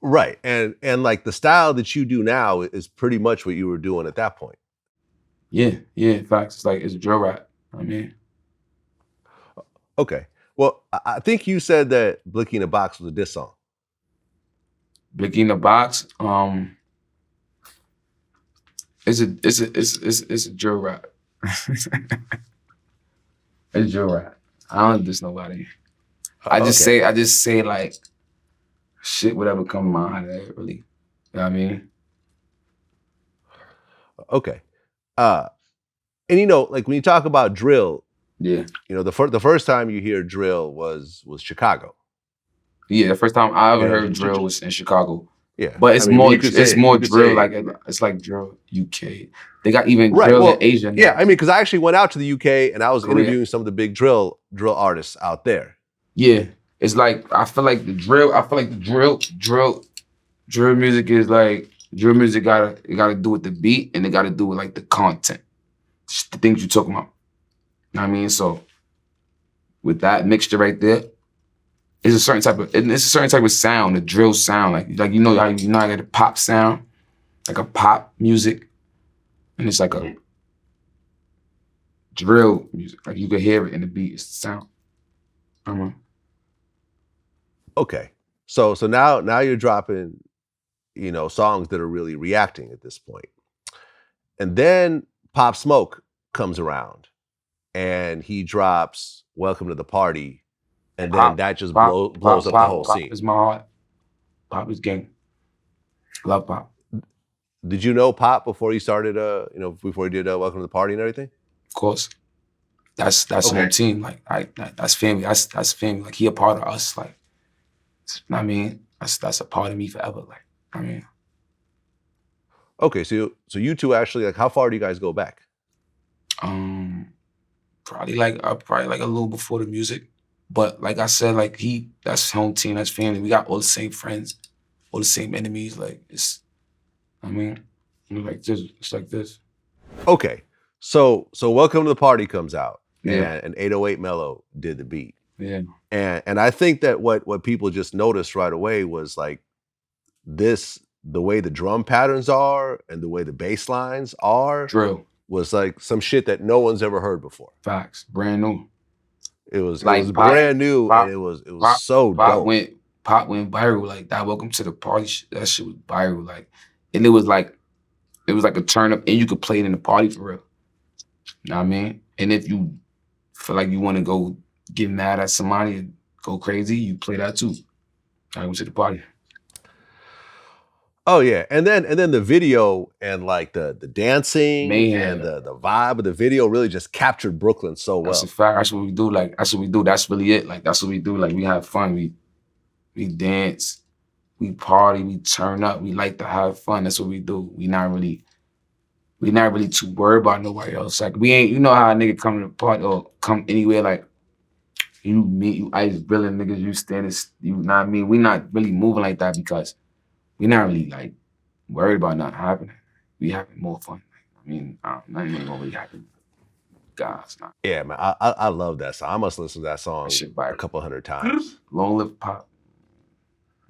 Right. And like the style that you do now is pretty much what you were doing at that point. Yeah, yeah, facts. It's like it's a drill rap. I mean, Okay. Well, I think you said that Blicky in the Box was a diss song. Blicky in the Box, it's a drill rap. It's drill rap. I don't diss nobody. Okay. I just say like shit, whatever come to my head, really. You know what I mean? Okay. Uh and like when you talk about drill, Yeah. the first time you hear drill was Chicago. Yeah, the first time I You ever know, heard drill was in Chicago. yeah. But I mean, it's you more could drill, say like it's like drill UK. They got even right. drill in Well, Asia yeah. I now. mean, because I actually went out to the UK and I was Korea. interviewing some of the big drill artists out there. Yeah. It's like I feel like the drill music is like drill music gotta do with the beat and it gotta do with like the content. The things you're talking about. You know what I mean? So with that mixture right there, it's a certain type of sound, a drill sound. Like you know I got a pop sound, like a pop music, and it's like a drill music. Like you could hear it in the beat, it's the sound. Okay. So now you're dropping, songs that are really reacting at this point. And then Pop Smoke comes around and he drops Welcome to the Party. And then that just blows up the whole Pop scene. is my heart. Pop is gang. Love pop. Did you know Pop before you started, before you did Welcome to the Party and everything? Of course. That's Okay. home team. That's family. That's family. Like he a part of us. Like, I mean, that's a part of me forever. Like, I mean, Okay, so you two actually, like, how far do you guys go back? probably like a little before the music, but like I said, like that's home team. That's family. We got all the same friends, all the same enemies. Like I mean, like this. It's like this. Okay, so Welcome to the Party comes out, Yeah. and 808 Mello did the beat. Yeah. And I think that what people just noticed right away was like the way the drum patterns are and the way the bass lines are Drill. was like some shit that no one's ever heard before. Facts. Brand new. It was Like brand new and pop, it was so pop dope. went viral. Like that welcome to the party that shit was viral. Like, and it was like a turn up and you could play it in the party for real. You know what I mean? And if you feel like you want to go get mad at somebody and go crazy, you play that too. I went to the party. Oh yeah, and then the video and like the dancing Mayhem. and the vibe of the video really just captured Brooklyn so well. That's a fact. That's what we do. Like that's what we do. That's really it. Like that's what we do. Like we have fun. We dance. We party. We turn up. We like to have fun. That's what we do. We not really too worried about nobody else. Like we ain't. You know how a nigga come to the party or come anywhere like you meet you ice grilling niggas. You standing. You know what I mean? We not really moving like that because we not really like worried about not happening. We having more fun. I mean, nothing ain't gonna really happen. God's not. Yeah, man, I love that song. I must listen to that song a couple hundred times. Long live pop.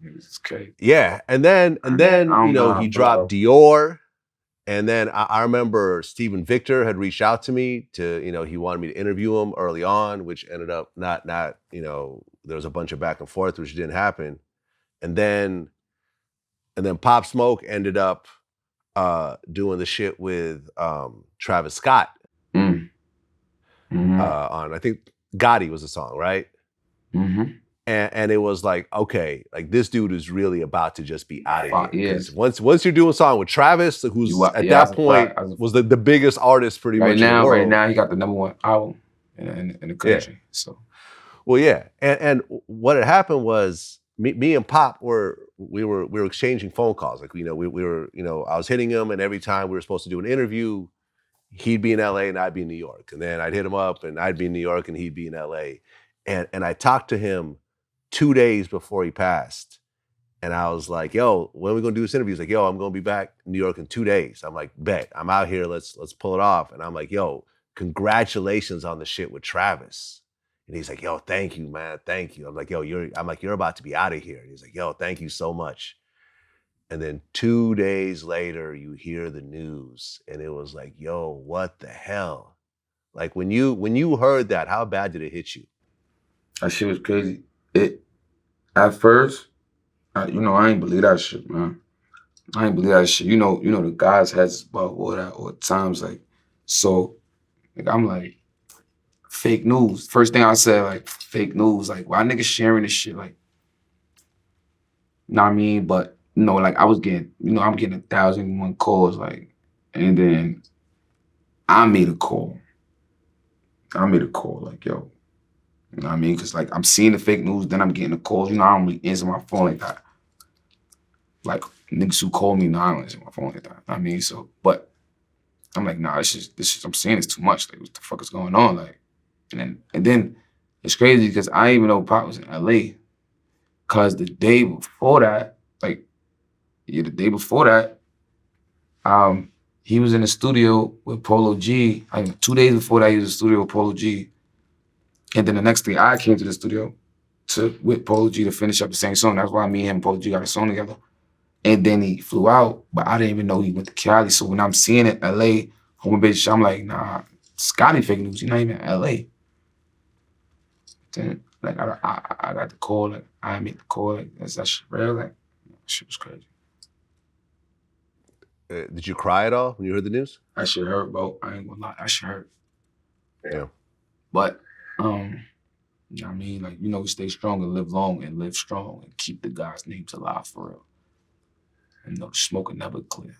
It's crazy. Yeah, and then he dropped Dior, and then I remember Steven Victor had reached out to me to he wanted me to interview him early on, which ended up not there was a bunch of back and forth which didn't happen, and then Pop Smoke ended up doing the shit with Travis Scott on I think Gotti was the song, right? Mm-hmm. And it was like, okay, like this dude is really about to just be out of here. Yes. Once you're doing a song with Travis, who's at that point was the biggest artist pretty much in the world. Right now, he got the #1 album in the country. Yeah. So, well, yeah, and what had happened was me and Pop we were exchanging phone calls. Like we were I was hitting him, and every time we were supposed to do an interview, he'd be in LA and I'd be in New York, and then I'd hit him up and I'd be in New York and he'd be in LA, and I talked to him 2 days before he passed. And I was like, yo, when are we gonna do this interview? He's like, yo, I'm gonna be back in New York in 2 days. I'm like, bet, I'm out here, let's pull it off. And I'm like, yo, congratulations on the shit with Travis. And he's like, yo, thank you, man, thank you. I'm like, yo, you're about to be out of here. And he's like, yo, thank you so much. And then 2 days later, you hear the news, and it was like, yo, what the hell? Like when you heard that, how bad did it hit you? That shit was crazy. It at first, I ain't believe that shit, man. I ain't believe that shit. The guys has about all that all the times, like, so like I'm like, fake news. First thing I said, like, fake news. Like, why niggas sharing this shit? Like, know what I mean? But like I was getting, I'm getting 1,001 calls, like, and then I made a call. Like, yo, you know what I mean? Because like I'm seeing the fake news, then I'm getting the calls. I don't really answer my phone like that. Like niggas who call me, no, I don't answer my phone like that. I mean, so, but I'm like, nah, this is I'm seeing it's too much. Like, what the fuck is going on? Like, and then it's crazy because I didn't even know Pop was in LA. Cause the day before that, like, yeah, the day before that, he was in the studio with Polo G. 2 days before that, he was in the studio with Polo G. And then the next day, I came to the studio with Polo G to finish up the same song. That's why me and him and Polo G got a song together. And then he flew out, but I didn't even know he went to Cali. So when I'm seeing it, LA, home bitch, I'm like, nah, Scotty fake news. You're not even in LA. Then like I got the call, like I made the call, like that's that shit real, like shit was crazy. Did you cry at all when you heard the news? That shit hurt, bro. I ain't gonna lie, that shit hurt. Yeah. But you know what I mean? Like, we stay strong and live long and live strong and keep the God's names alive for real. And the smoke will never clear.